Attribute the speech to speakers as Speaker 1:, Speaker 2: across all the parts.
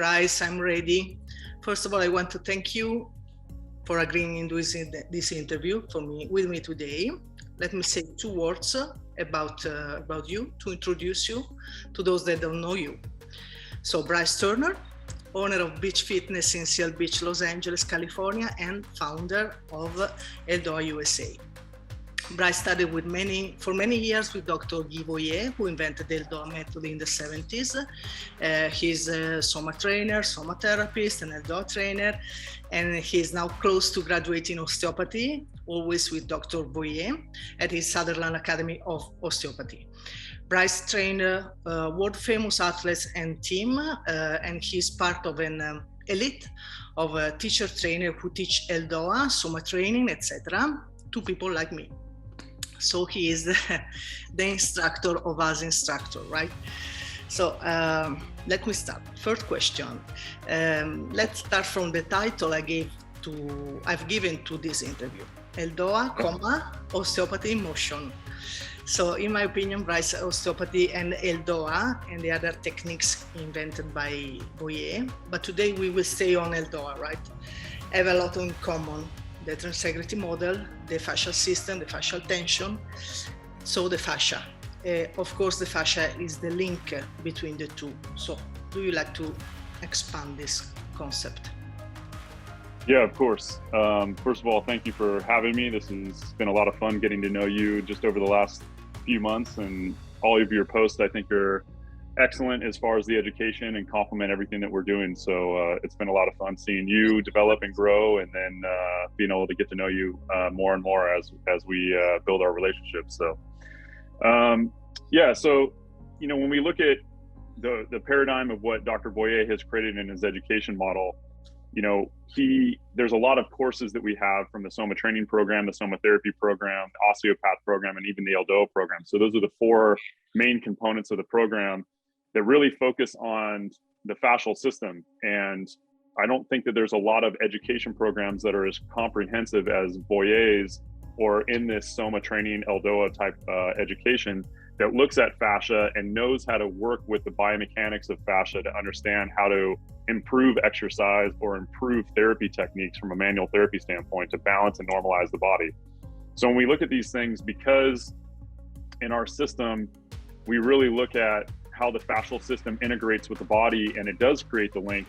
Speaker 1: Bryce, I'm ready. First of all, I want to thank you for agreeing in doing this interview with me today. Let me say 2 words about you to introduce you to those that don't know you. So Bryce Turner, owner of Beach Fitness in Seal Beach, Los Angeles, California, and founder of ELDOA U.S.A. Bryce studied for many years with Dr. U.S.A, who invented the ELDOA method in the 70s. He's a soma trainer, soma therapist, an ELDOA trainer, and he's now close to graduating osteopathy, always with Dr. U.S.A at his Sutherland Academy of Osteopathy. Bryce trained world-famous athletes and team, and he's part of an elite of a teacher trainer who teach ELDOA, soma training, etc. to people like me. So he is the instructor of us instructor, right? So let me start. First question. Let's start from the title I've given to this interview. ELDOA, osteopathy in motion. So in my opinion, Bryce, osteopathy and ELDOA and the other techniques invented by U.S.A, but today we will stay on ELDOA, right? Have a lot in common. The tensegrity model, the fascial system, the fascial tension. So the fascia. Of course, the fascia is the link between the two. So do you like to expand this concept?
Speaker 2: Yeah, of course. First of all, thank you for having me. This has been a lot of fun getting to know you just over the last few months, and all of your posts I think are excellent as far as the education and complement everything that we're doing. So it's been a lot of fun seeing you develop and grow, and then being able to get to know you more and more as we build our relationship. So yeah, so when we look at the paradigm of what Dr. U.S.A has created in his education model, there's a lot of courses that we have from the soma training program, the soma therapy program, the osteopath program, and even the ELDOA program. So those are the 4 main components of the program that really focus on the fascial system. And I don't think that there's a lot of education programs that are as comprehensive as U.S.A's or in this soma training ELDOA type education that looks at fascia and knows how to work with the biomechanics of fascia to understand how to improve exercise or improve therapy techniques from a manual therapy standpoint to balance and normalize the body. So when we look at these things, because in our system, we really look at how the fascial system integrates with the body, and it does create the link.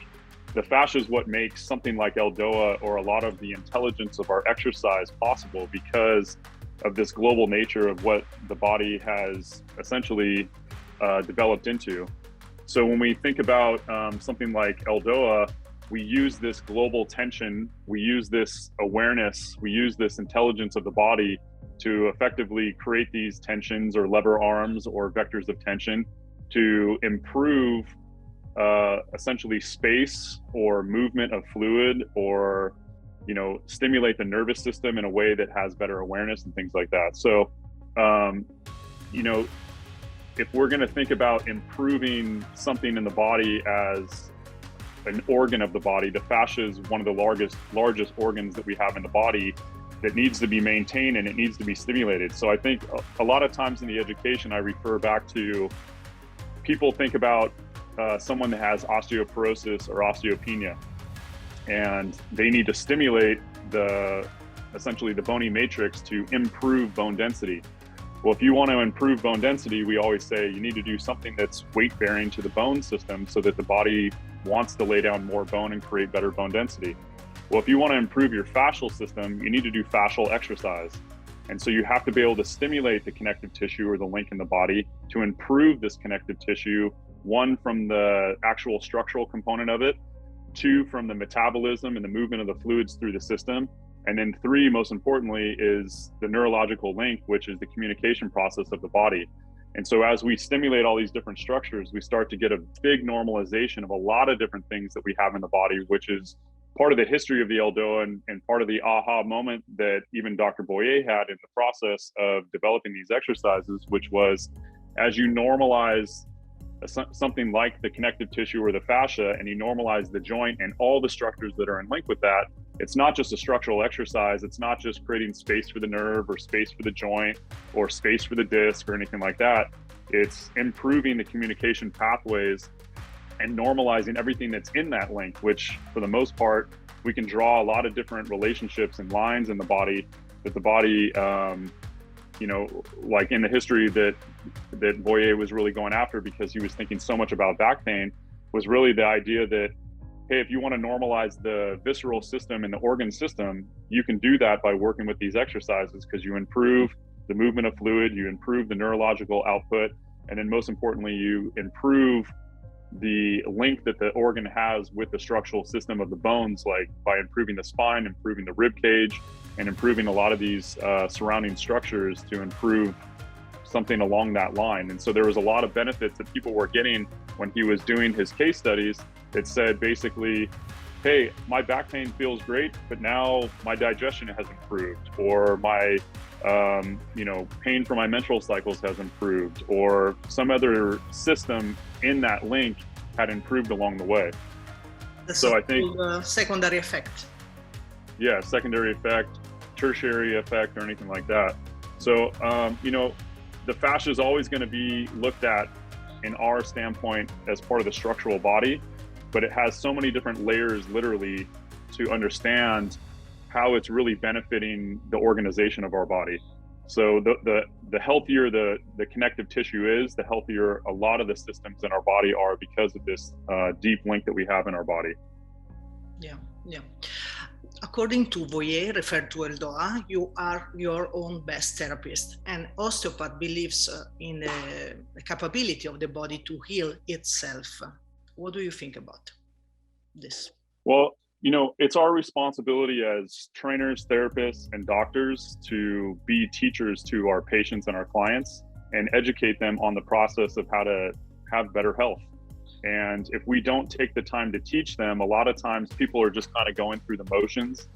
Speaker 2: The fascia is what makes something like ELDOA or a lot of the intelligence of our exercise possible, because of this global nature of what the body has essentially developed into. So when we think about something like ELDOA, we use this global tension, we use this awareness, we use this intelligence of the body to effectively create these tensions or lever arms or vectors of tension to improve essentially space or movement of fluid, or stimulate the nervous system in a way that has better awareness and things like that. So if we're going to think about improving something in the body as an organ of the body, the fascia is one of the largest organs that we have in the body that needs to be maintained, and it needs to be stimulated. So I think a lot of times in the education, I refer back to people think about someone that has osteoporosis or osteopenia, and they need to stimulate essentially the bony matrix to improve bone density. Well, if you want to improve bone density, we always say you need to do something that's weight bearing to the bone system so that the body wants to lay down more bone and create better bone density. Well, if you want to improve your fascial system, you need to do fascial exercise. And so you have to be able to stimulate the connective tissue or the link in the body to improve this connective tissue, 1, from the actual structural component of it, 2, from the metabolism and the movement of the fluids through the system, and then 3, most importantly, is the neurological link, which is the communication process of the body. And so as we stimulate all these different structures, we start to get a big normalization of a lot of different things that we have in the body, which is part of the history of the ELDOA and part of the aha moment that even Dr. U.S.A had in the process of developing these exercises, which was, as you normalize something like the connective tissue or the fascia, and you normalize the joint and all the structures that are in link with that, it's not just a structural exercise. It's not just creating space for the nerve or space for the joint or space for the disc or anything like that. It's improving the communication pathways and normalizing everything that's in that link, which for the most part, we can draw a lot of different relationships and lines in the body that the body, you know, like in the history that Boyer was really going after, because he was thinking so much about back pain, was really the idea that, hey, if you want to normalize the visceral system and the organ system, you can do that by working with these exercises, because you improve the movement of fluid, you improve the neurological output, and then most importantly, you improve the link that the organ has with the structural system of the bones, like by improving the spine, improving the rib cage, and improving a lot of these surrounding structures to improve something along that line. And so there was a lot of benefits that people were getting when he was doing his case studies that said basically, hey, my back pain feels great, but now my digestion has improved, or my you know, pain for my menstrual cycles has improved, or some other system in that link had improved along the way. So I think
Speaker 1: secondary effect.
Speaker 2: Yeah, secondary effect, tertiary effect, or anything like that. So you know, the fascia is always going to be looked at in our standpoint as part of the structural body, but it has so many different layers literally to understand how it's really benefiting the organization of our body. So the healthier the connective tissue is, the healthier a lot of the systems in our body are, because of this deep link that we have in our body.
Speaker 1: Yeah, yeah. According to Boyer, referred to ELDOA, you are your own best therapist, and osteopath believes in the capability of the body to heal itself. What do you think about this?
Speaker 2: Well, you know, it's our responsibility as trainers, therapists, and doctors to be teachers to our patients and our clients and educate them on the process of how to have better health. And if we don't take the time to teach them, a lot of times people are just kind of going through the motions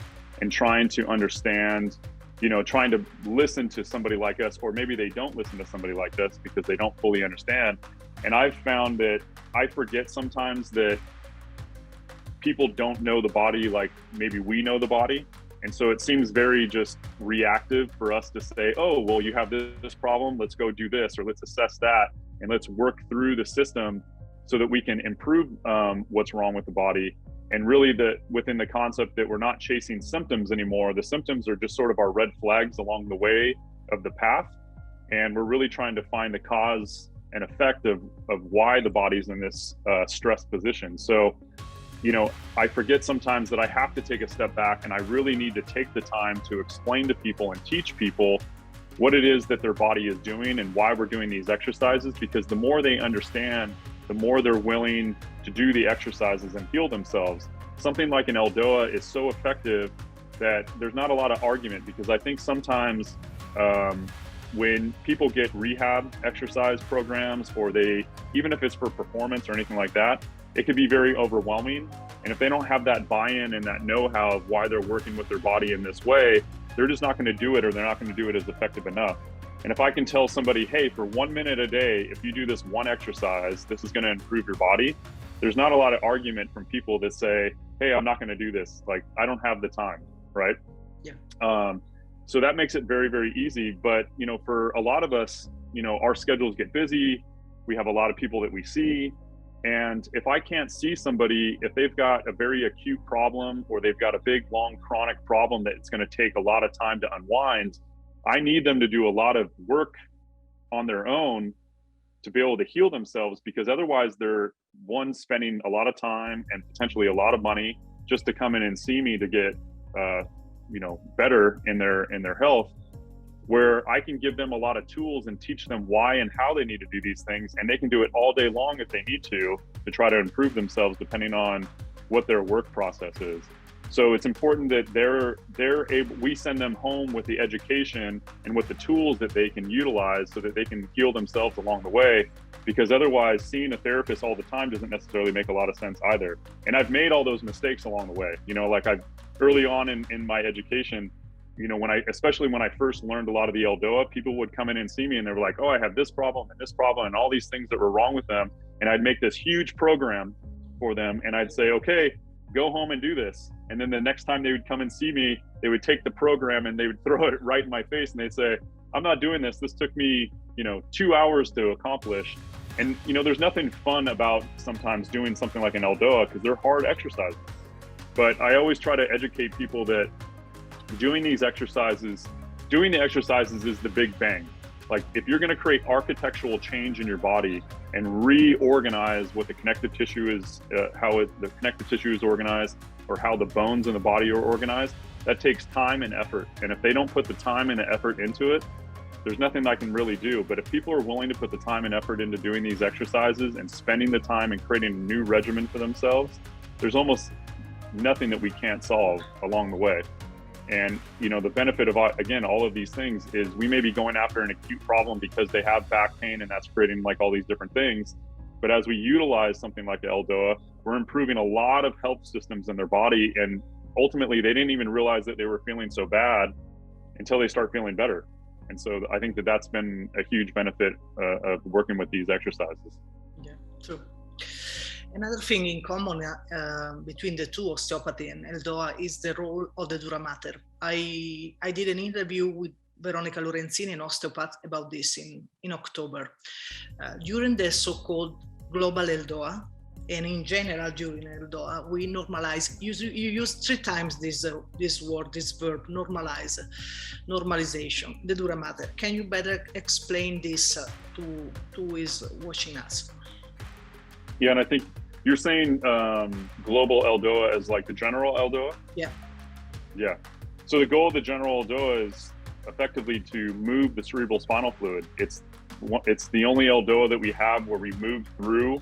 Speaker 2: and trying to understand, you know, trying to listen to somebody like us, or maybe they don't listen to somebody like us because they don't fully understand. And I've found that I forget sometimes that people don't know the body like maybe we know the body. And so it seems very just reactive for us to say, oh, well, you have this problem, let's go do this, or let's assess that, and let's work through the system so that we can improve what's wrong with the body. And really within the concept that we're not chasing symptoms anymore, the symptoms are just sort of our red flags along the way of the path. And we're really trying to find the cause and effect of why the body's in this stressed position. So, you know, I forget sometimes that I have to take a step back, and I really need to take the time to explain to people and teach people what it is that their body is doing and why we're doing these exercises, because the more they understand, the more they're willing to do the exercises and heal themselves. Something like an ELDOA is so effective that there's not a lot of argument, because I think sometimes when people get rehab exercise programs, or even if it's for performance or anything like that, it can be very overwhelming. And if they don't have that buy-in and that know-how of why they're working with their body in this way, they're just not going to do it, or they're not going to do it as effective enough. And if I can tell somebody, hey, for 1 minute a day, if you do this one exercise, this is going to improve your body, there's not a lot of argument from people that say, hey, I'm not going to do this. Like, I don't have the time, right?
Speaker 1: Yeah.
Speaker 2: So that makes it very, very easy. But, you know, for a lot of us, you know, our schedules get busy. We have a lot of people that we see. And if I can't see somebody, if they've got a very acute problem, or they've got a big, long, chronic problem that it's going to take a lot of time to unwind, I need them to do a lot of work on their own to be able to heal themselves, because otherwise they're spending a lot of time and potentially a lot of money just to come in and see me to get, you know, better in their health, where I can give them a lot of tools and teach them why and how they need to do these things. And they can do it all day long if they need to try to improve themselves, depending on what their work process is. So it's important that they're able, we send them home with the education and with the tools that they can utilize so that they can heal themselves along the way, because otherwise seeing a therapist all the time doesn't necessarily make a lot of sense either. And I've made all those mistakes along the way. You know, like early on in my education, you know, especially when I first learned a lot of the ELDOA, people would come in and see me and they were like, oh, I have this problem and all these things that were wrong with them. And I'd make this huge program for them. And I'd say, okay, go home and do this. And then the next time they would come and see me, they would take the program and they would throw it right in my face. And they'd say, I'm not doing this. This took me, you know, 2 hours to accomplish. And, there's nothing fun about sometimes doing something like an ELDOA because they're hard exercises. But I always try to educate people that doing the exercises is the big bang. Like, if you're going to create architectural change in your body and reorganize what the connective tissue is, the connective tissue is organized, or how the bones in the body are organized, that takes time and effort. And if they don't put the time and the effort into it, there's nothing I can really do. But if people are willing to put the time and effort into doing these exercises and spending the time and creating a new regimen for themselves, there's almost nothing that we can't solve along the way. And, the benefit of, again, all of these things is we may be going after an acute problem because they have back pain and that's creating like all these different things. But as we utilize something like the ELDOA, we're improving a lot of health systems in their body. And ultimately, they didn't even realize that they were feeling so bad until they start feeling better. And so I think that that's been a huge benefit of working with these exercises.
Speaker 1: Yeah, true. Another thing in common between the two, osteopathy and ELDOA, is the role of the dura mater. I did an interview with Veronica Lorenzini, an osteopath, about this in October. During the so-called global ELDOA, and in general during ELDOA, we normalize. You use 3 times this verb, normalize, normalization, the dura mater. Can you better explain this to who is watching us?
Speaker 2: Yeah, and I think you're saying global ELDOA as like the general ELDOA?
Speaker 1: Yeah.
Speaker 2: Yeah. So the goal of the general ELDOA is effectively to move the cerebral spinal fluid. It's the only ELDOA that we have where we move through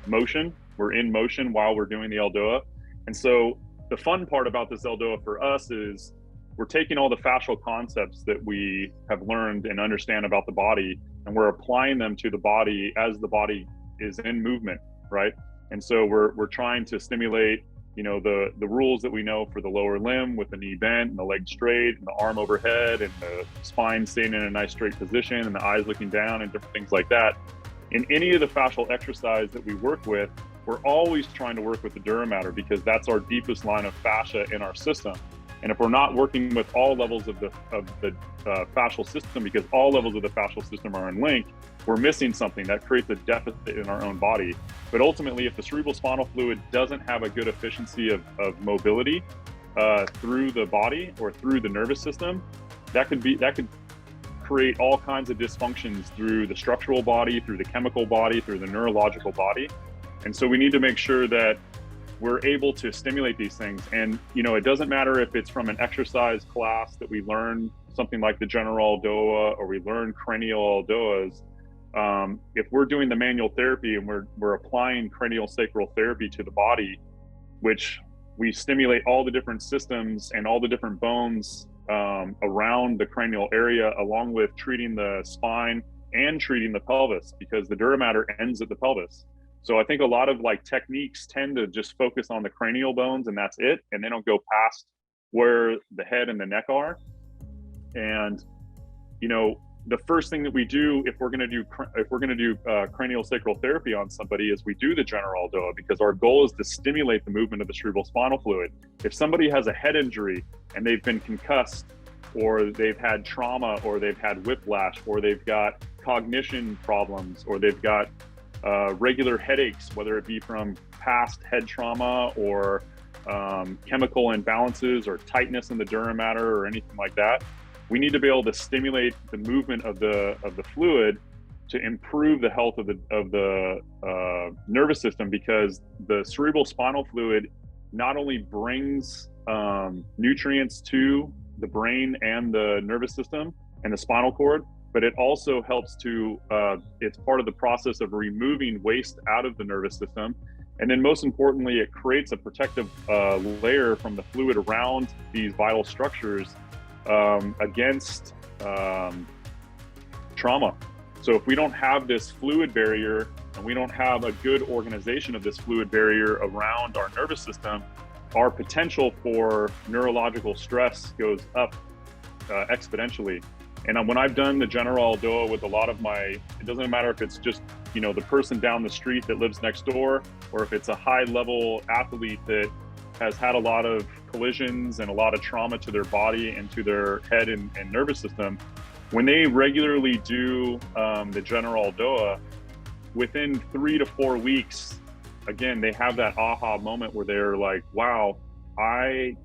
Speaker 2: motion. We're in motion while we're doing the ELDOA. And so the fun part about this ELDOA for us is we're taking all the fascial concepts that we have learned and understand about the body, and we're applying them to the body as the body is in movement, right? And so we're trying to stimulate, the rules that we know for the lower limb with the knee bent and the leg straight and the arm overhead and the spine staying in a nice straight position and the eyes looking down and different things like that. In any of the fascial exercise that we work with, we're always trying to work with the dura mater because that's our deepest line of fascia in our system. And if we're not working with all levels of the fascial system, because all levels of the fascial system are in link, we're missing something that creates a deficit in our own body. But ultimately, if the cerebral spinal fluid doesn't have a good efficiency of mobility through the body or through the nervous system, that could create all kinds of dysfunctions through the structural body, through the chemical body, through the neurological body. And so we need to make sure that we're able to stimulate these things. And, it doesn't matter if it's from an exercise class that we learn something like the general ELDOA or we learn cranial ELDOAs. If we're doing the manual therapy and we're applying cranial sacral therapy to the body, which we stimulate all the different systems and all the different bones around the cranial area, along with treating the spine and treating the pelvis, because the dura mater ends at the pelvis. So I think a lot of techniques tend to just focus on the cranial bones and that's it, and they don't go past where the head and the neck are. And the first thing that we do if we're going to do cranial sacral therapy on somebody is we do the general ELDOA, because our goal is to stimulate the movement of the cerebral spinal fluid. If somebody has a head injury and they've been concussed, or they've had trauma, or they've had whiplash, or they've got cognition problems, or they've got regular headaches, whether it be from past head trauma or chemical imbalances or tightness in the dura mater or anything like that, we need to be able to stimulate the movement of the fluid to improve the health of the nervous system, because the cerebral spinal fluid not only brings nutrients to the brain and the nervous system and the spinal cord, but it also helps to, it's part of the process of removing waste out of the nervous system. And then most importantly, it creates a protective layer from the fluid around these vital structures against trauma. So if we don't have this fluid barrier and we don't have a good organization of this fluid barrier around our nervous system, our potential for neurological stress goes up exponentially. And when I've done the general ELDOA with a lot of it doesn't matter if it's just, the person down the street that lives next door, or if it's a high level athlete that has had a lot of collisions and a lot of trauma to their body and to their head and nervous system, when they regularly do the general ELDOA, within 3 to 4 weeks, again, they have that aha moment where they're like, wow, I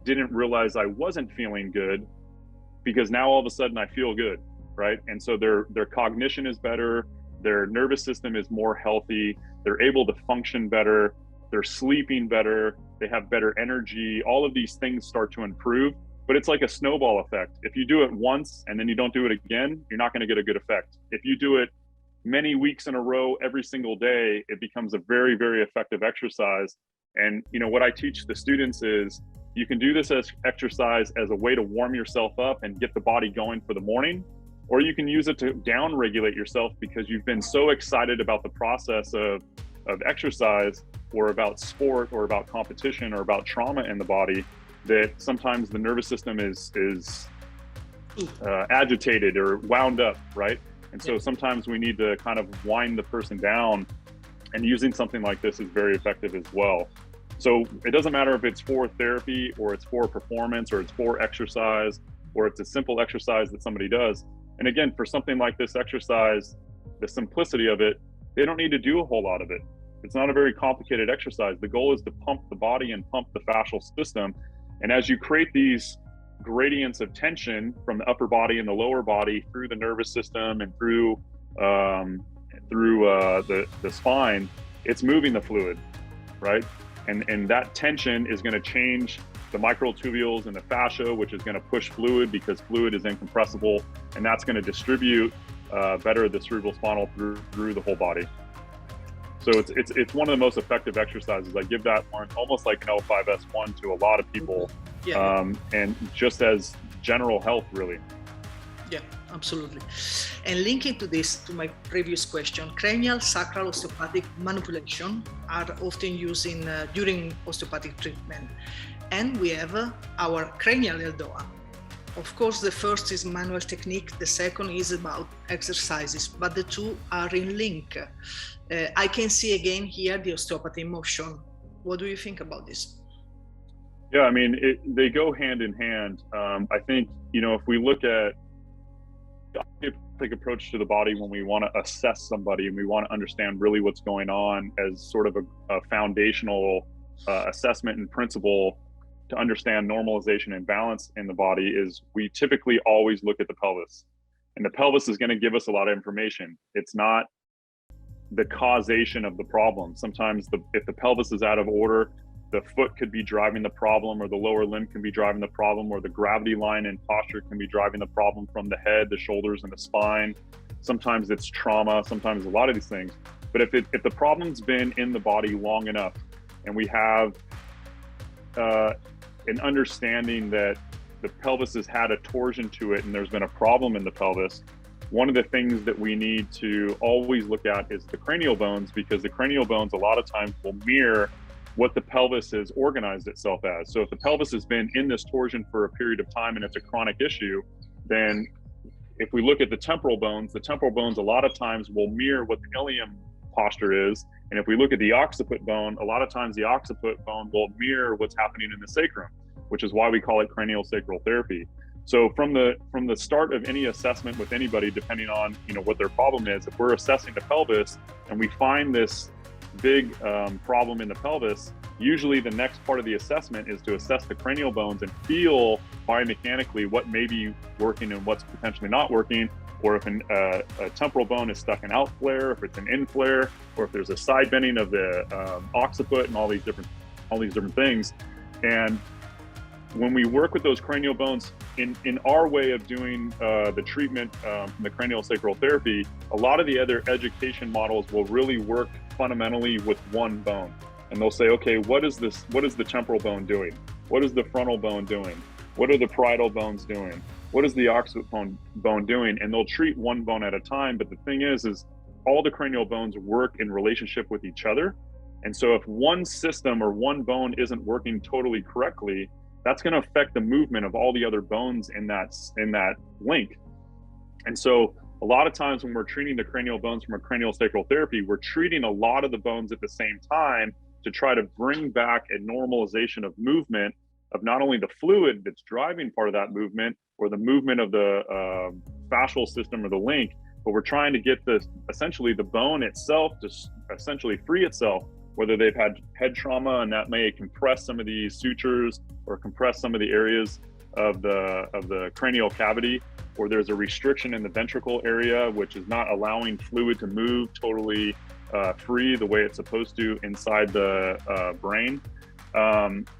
Speaker 2: didn't realize I wasn't feeling good, because now all of a sudden I feel good, right? And so their cognition is better, their nervous system is more healthy, they're able to function better, they're sleeping better, they have better energy, all of these things start to improve. But it's like a snowball effect. If you do it once and then you don't do it again, you're not going to get a good effect. If you do it many weeks in a row, every single day, it becomes a very, very effective exercise. And what I teach the students is you can do this as exercise as a way to warm yourself up and get the body going for the morning, or you can use it to down regulate yourself because you've been so excited about the process of exercise, or about sport, or about competition, or about trauma in the body, that sometimes the nervous system is agitated or wound up, right? And so sometimes we need to kind of wind the person down, and using something like this is very effective as well. So it doesn't matter if it's for therapy, or it's for performance, or it's for exercise, or it's a simple exercise that somebody does. And again, for something like this exercise, the simplicity of it, they don't need to do a whole lot of it. It's not a very complicated exercise. The goal is to pump the body and pump the fascial system. And as you create these gradients of tension from the upper body and the lower body through the nervous system and through the spine, it's moving the fluid, right? And that tension is going to change the microtubules and the fascia, which is going to push fluid because fluid is incompressible, and that's going to distribute better the cerebral spinal through the whole body. So it's one of the most effective exercises. I give that one almost like an L5S1 to a lot of people, and just as general health, really.
Speaker 1: Yeah, absolutely. And linking to this, to my previous question, cranial sacral osteopathic manipulation are often used during osteopathic treatment. And we have our cranial ELDOA. Of course, the first is manual technique, the second is about exercises, but the two are in link. I can see again here the osteopathy in motion. What do you think about this?
Speaker 2: Yeah, I mean, they go hand in hand. I think, if we look at the osteopathic approach to the body when we want to assess somebody and we want to understand really what's going on as sort of a foundational assessment and principle to understand normalization and balance in the body, is we typically always look at the pelvis. And the pelvis is going to give us a lot of information. It's not the causation of the problem. Sometimes if the pelvis is out of order, the foot could be driving the problem, or the lower limb can be driving the problem, or the gravity line and posture can be driving the problem from the head, the shoulders, and the spine. Sometimes it's trauma, sometimes a lot of these things. But if the problem's been in the body long enough, and we have an understanding that the pelvis has had a torsion to it and there's been a problem in the pelvis, one of the things that we need to always look at is the cranial bones, because the cranial bones a lot of times will mirror what the pelvis has organized itself as. So if the pelvis has been in this torsion for a period of time and it's a chronic issue, then if we look at the temporal bones a lot of times will mirror what the ilium posture is. And if we look at the occiput bone, a lot of times the occiput bone will mirror what's happening in the sacrum, which is why we call it cranial sacral therapy. So from the start of any assessment with anybody, depending on what their problem is, if we're assessing the pelvis and we find this big problem in the pelvis, usually the next part of the assessment is to assess the cranial bones and feel biomechanically what may be working and what's potentially not working, or if a temporal bone is stuck in out flare, if it's an in flare, or if there's a side bending of the occiput, and all these different things. And when we work with those cranial bones in our way of doing the treatment from the cranial sacral therapy, a lot of the other education models will really work fundamentally with one bone. And they'll say, okay, what is the temporal bone doing? What is the frontal bone doing? What are the parietal bones doing? What is the occiput bone doing? And they'll treat one bone at a time. But the thing is all the cranial bones work in relationship with each other. And so if one system or one bone isn't working totally correctly, that's going to affect the movement of all the other bones in that link. And so a lot of times when we're treating the cranial bones from a cranial sacral therapy, we're treating a lot of the bones at the same time to try to bring back a normalization of movement of not only the fluid that's driving part of that movement or the movement of the fascial system or the link, but we're trying to get essentially the bone itself to essentially free itself, whether they've had head trauma and that may compress some of these sutures or compress some of the areas of the cranial cavity, or there's a restriction in the ventricle area, which is not allowing fluid to move totally free the way it's supposed to inside the brain.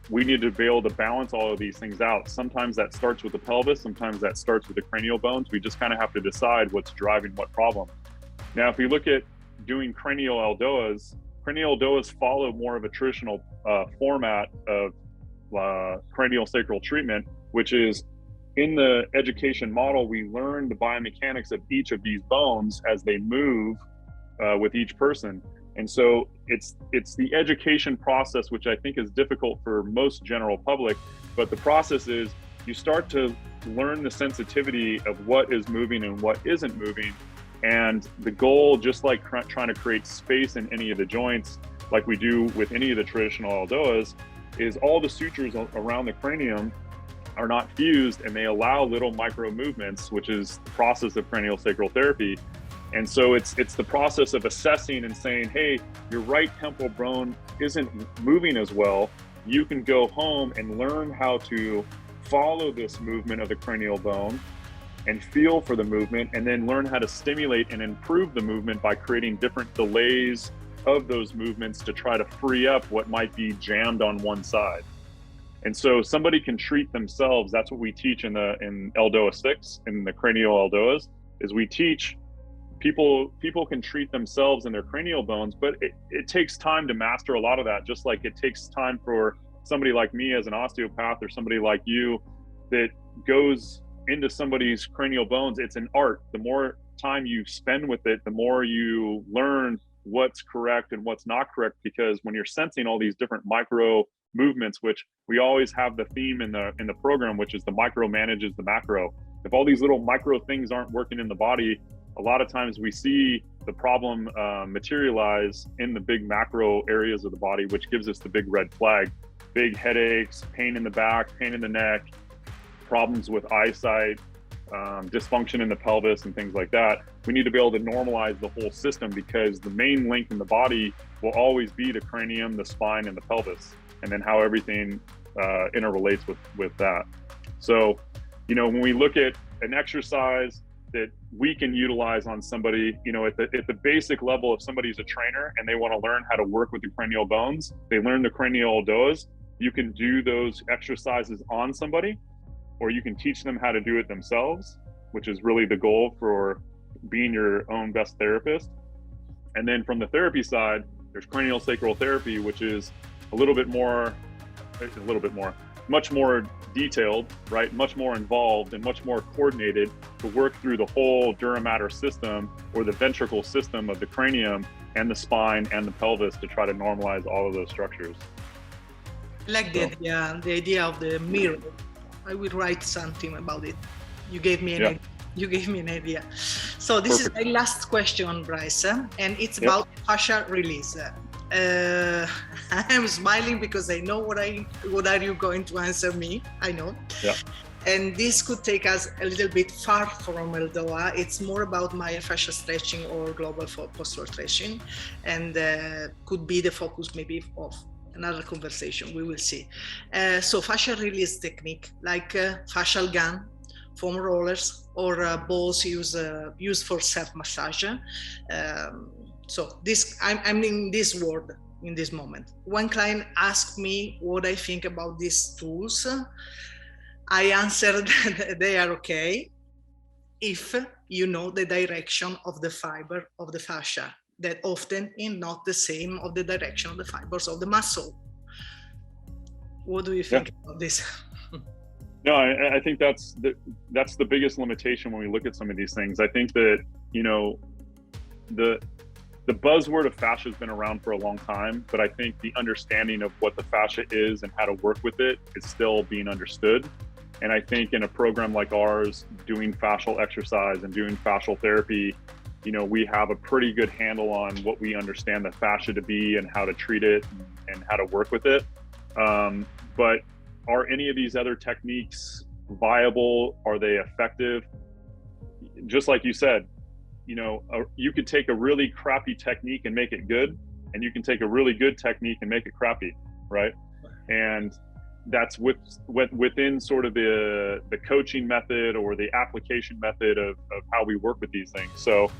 Speaker 2: We need to be able to balance all of these things out. Sometimes that starts with the pelvis, sometimes that starts with the cranial bones. We just kind of have to decide what's driving what problem. Now, if we look at doing cranial ELDOAs follow more of a traditional format of cranial sacral treatment, which is in the education model, we learn the biomechanics of each of these bones as they move with each person. And so it's the education process, which I think is difficult for most general public, but the process is you start to learn the sensitivity of what is moving and what isn't moving. And the goal, just like trying to create space in any of the joints, like we do with any of the traditional ELDOAs, is all the sutures around the cranium are not fused and they allow little micro movements, which is the process of cranial sacral therapy. And so it's the process of assessing and saying, hey, your right temporal bone isn't moving as well. You can go home and learn how to follow this movement of the cranial bone and feel for the movement, and then learn how to stimulate and improve the movement by creating different delays of those movements to try to free up what might be jammed on one side. And so somebody can treat themselves. That's what we teach in ELDOA 6, in the cranial ELDOAs, is we teach people can treat themselves and their cranial bones, but it takes time to master a lot of that, just like it takes time for somebody like me as an osteopath or somebody like you that goes into somebody's cranial bones. It's an art. The more time you spend with it, the more you learn what's correct and what's not correct, because when you're sensing all these different micro movements, which we always have the theme in the program, which is the micro manages the macro. If all these little micro things aren't working in the body, a lot of times we see the problem materialize in the big macro areas of the body, which gives us the big red flag. Big headaches, pain in the back, pain in the neck, problems with eyesight, dysfunction in the pelvis and things like that. We need to be able to normalize the whole system, because the main link in the body will always be the cranium, the spine, and the pelvis, and then how everything interrelates with that. So, when we look at an exercise that we can utilize on somebody, at the basic level, if somebody's a trainer and they want to learn how to work with the cranial bones, they learn the cranial ELDOAs, you can do those exercises on somebody, or you can teach them how to do it themselves, which is really the goal for being your own best therapist. And then from the therapy side, there's cranial sacral therapy, which is much more detailed, right? Much more involved and much more coordinated to work through the whole dura mater system, or the ventricle system of the cranium and the spine and the pelvis, to try to normalize all of those structures.
Speaker 1: I like the idea of the mirror. I will write something about it. You gave me an idea. So this is my last question, Bryce, and it's about fascia release. I am smiling because I know what are you going to answer me. I know. Yeah. And this could take us a little bit far from ELDOA. It's more about myofascial stretching or global postural stretching, and could be the focus maybe of another conversation. We will see. So fascial release technique, like fascial gun, foam rollers, or balls used for self-massage. So this, I'm in this world in this moment. One client asked me what I think about these tools. I answered that they are okay if you know the direction of the fiber of the fascia, that often is not the same of the direction of the fibers of the muscle. What do you think about this?
Speaker 2: No, I think that's the biggest limitation when we look at some of these things. I think that, the buzzword of fascia has been around for a long time, but I think the understanding of what the fascia is and how to work with it is still being understood. And I think in a program like ours, doing fascial exercise and doing fascial therapy, we have a pretty good handle on what we understand the fascia to be and how to treat it and how to work with it. But are any of these other techniques viable? Are they effective? Just like you said, you could take a really crappy technique and make it good, and you can take a really good technique and make it crappy, right? And that's within sort of the coaching method or the application method of how we work with these things. So,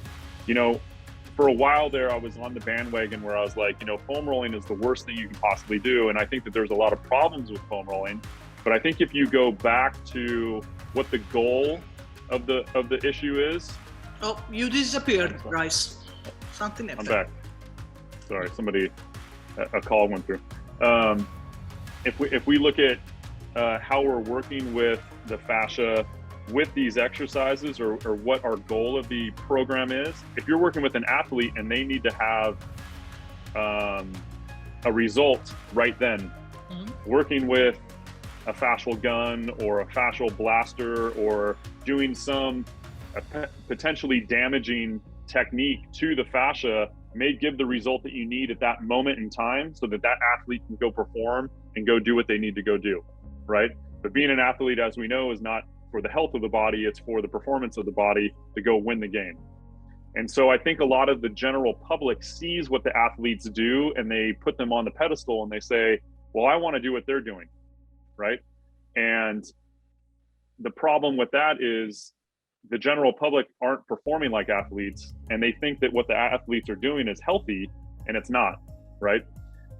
Speaker 2: for a while there, I was on the bandwagon where I was like, foam rolling is the worst thing you can possibly do. And I think that there's a lot of problems with foam rolling. But I think if you go back to what the goal of the issue is.
Speaker 1: Oh, you disappeared, Bryce. Something happened.
Speaker 2: I'm back. Sorry, a call went through. If we look at how we're working with the fascia with these exercises, or what our goal of the program is, if you're working with an athlete and they need to have a result right then, working with a fascial gun or a fascial blaster or doing some potentially damaging technique to the fascia may give the result that you need at that moment in time so that athlete can go perform and go do what they need to go do, right? But being an athlete, as we know, is not for the health of the body, it's for the performance of the body to go win the game. And so I think a lot of the general public sees what the athletes do and they put them on the pedestal and they say, well, I want to do what they're doing, right? And the problem with that is the general public aren't performing like athletes, and they think that what the athletes are doing is healthy, and it's not, right?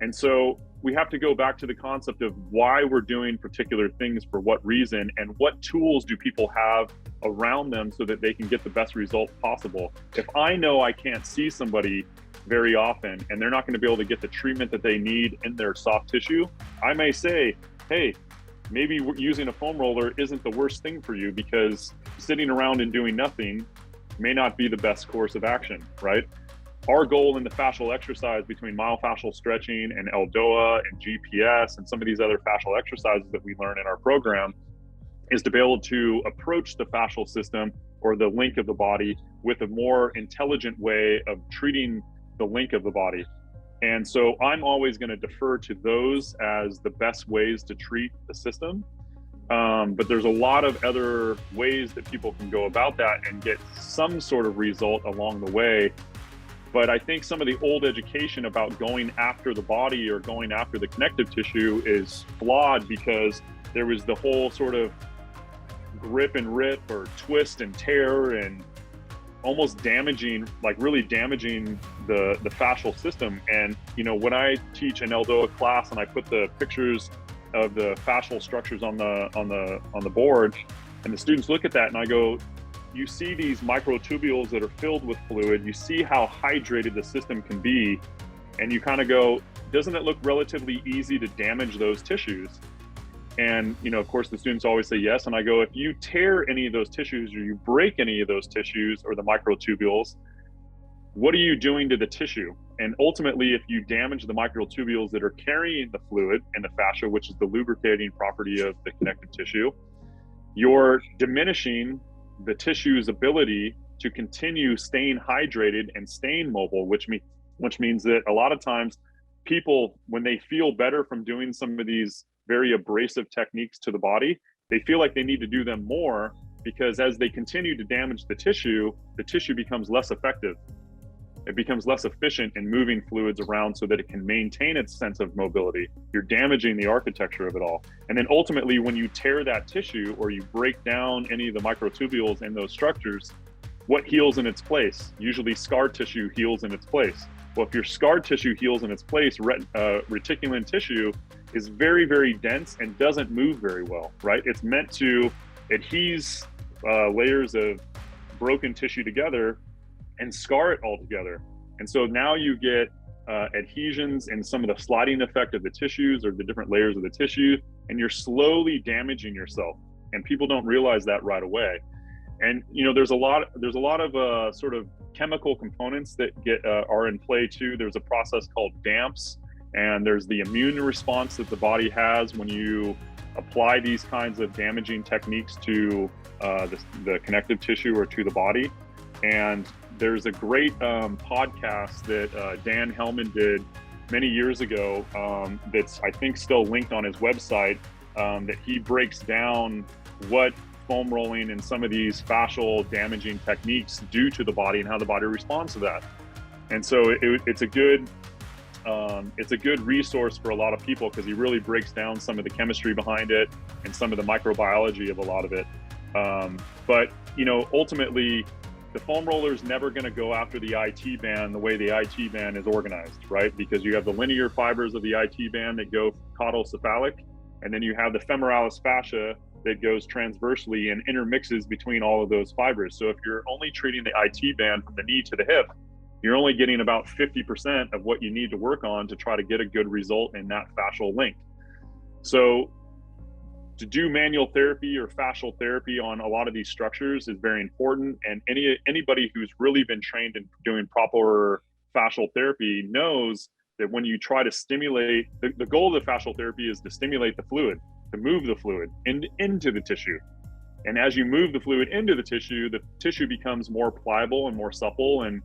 Speaker 2: And so we have to go back to the concept of why we're doing particular things for what reason, and what tools do people have around them so that they can get the best result possible. If I know I can't see somebody very often and they're not going to be able to get the treatment that they need in their soft tissue, I may say, hey, maybe using a foam roller isn't the worst thing for you, because sitting around and doing nothing may not be the best course of action, right? Our goal in the fascial exercise between myofascial stretching and ELDOA and GPS and some of these other fascial exercises that we learn in our program is to be able to approach the fascial system or the link of the body with a more intelligent way of treating the link of the body. And so I'm always going to defer to those as the best ways to treat the system. But there's a lot of other ways that people can go about that and get some sort of result along the way. But I think some of the old education about going after the body or going after the connective tissue is flawed, because there was the whole sort of grip and rip or twist and tear and almost damaging, like really damaging the fascial system. And when I teach an ELDOA class and I put the pictures of the fascial structures on the board, and the students look at that and I go, you see these microtubules that are filled with fluid, you see how hydrated the system can be, and you kind of go, doesn't it look relatively easy to damage those tissues? And, of course, the students always say yes. And I go, if you tear any of those tissues or you break any of those tissues or the microtubules, what are you doing to the tissue? And ultimately, if you damage the microtubules that are carrying the fluid in the fascia, which is the lubricating property of the connective tissue, you're diminishing the tissue's ability to continue staying hydrated and staying mobile, which means that a lot of times people, when they feel better from doing some of these very abrasive techniques to the body, they feel like they need to do them more, because as they continue to damage the tissue becomes less effective. It becomes less efficient in moving fluids around so that it can maintain its sense of mobility. You're damaging the architecture of it all. And then ultimately, when you tear that tissue or you break down any of the microtubules in those structures, what heals in its place? Usually scar tissue heals in its place. Well, if your scar tissue heals in its place, reticulin tissue is very, very dense and doesn't move very well, right? It's meant to adhese layers of broken tissue together and scar it all together. And so now you get adhesions and some of the sliding effect of the tissues or the different layers of the tissue, and you're slowly damaging yourself. And people don't realize that right away. And there's a lot of sort of chemical components that are in play too. There's a process called DAMPs, and there's the immune response that the body has when you apply these kinds of damaging techniques to the connective tissue or to the body. And there's a great podcast that Dan Hellman did many years ago that's, I think, still linked on his website. that he breaks down what foam rolling and some of these fascial damaging techniques do to the body and how the body responds to that. And so it's a good resource for a lot of people, because he really breaks down some of the chemistry behind it and some of the microbiology of a lot of it. But ultimately, the foam roller is never going to go after the IT band the way the IT band is organized, right? Because you have the linear fibers of the IT band that go caudal-cephalic, and then you have the femoralis fascia that goes transversely and intermixes between all of those fibers. So if you're only treating the IT band from the knee to the hip, you're only getting about 50% of what you need to work on to try to get a good result in that fascial link. So to do manual therapy or fascial therapy on a lot of these structures is very important. And anybody who's really been trained in doing proper fascial therapy knows that when you try to stimulate, the goal of the fascial therapy is to stimulate the fluid, to move the fluid into the tissue. And as you move the fluid into the tissue becomes more pliable and more supple and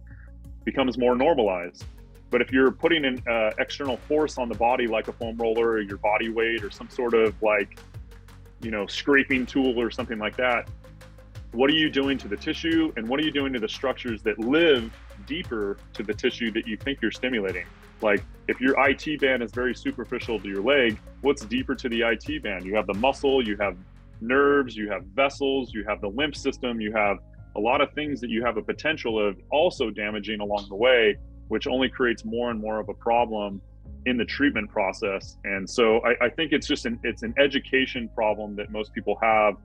Speaker 2: becomes more normalized. But if you're putting an external force on the body, like a foam roller or your body weight or some sort of scraping tool or something like that, what are you doing to the tissue, and what are you doing to the structures that live deeper to the tissue that you think you're stimulating? Like if your IT band is very superficial to your leg, what's deeper to the IT band? You have the muscle, you have nerves, you have vessels, you have the lymph system, you have a lot of things that you have a potential of also damaging along the way, which only creates more and more of a problem in the treatment process. And so I think it's an education problem that most people have,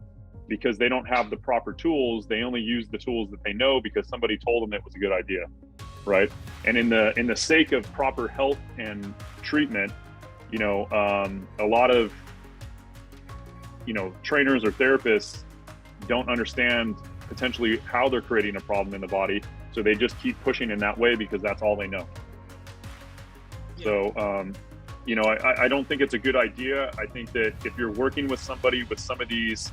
Speaker 2: because they don't have the proper tools. They only use the tools that they know because somebody told them it was a good idea, right? And in the sake of proper health and treatment, a lot of trainers or therapists don't understand potentially how they're creating a problem in the body, so they just keep pushing in that way because that's all they know. Yeah. So I don't think it's a good idea. I think that if you're working with somebody with some of these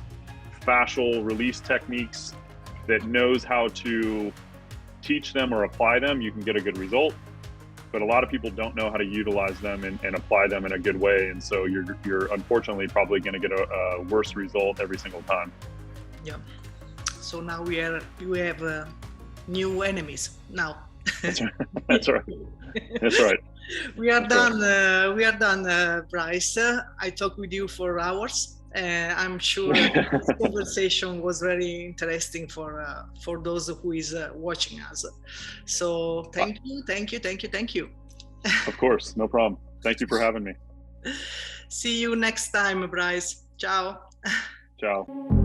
Speaker 2: fascial release techniques that knows how to teach them or apply them, you can get a good result. But a lot of people don't know how to utilize them and apply them in a good way, and so you're unfortunately probably going to get a worse result every single time.
Speaker 1: Yeah. So now we have new enemies now.
Speaker 2: That's right. That's right. That's right.
Speaker 1: We are done. We are done, Bryce. I talked with you for hours. I'm sure this conversation was very interesting for those who is watching us. So thank you.
Speaker 2: Of course, no problem. Thank you for having me.
Speaker 1: See you next time, Bryce. Ciao.
Speaker 2: Ciao.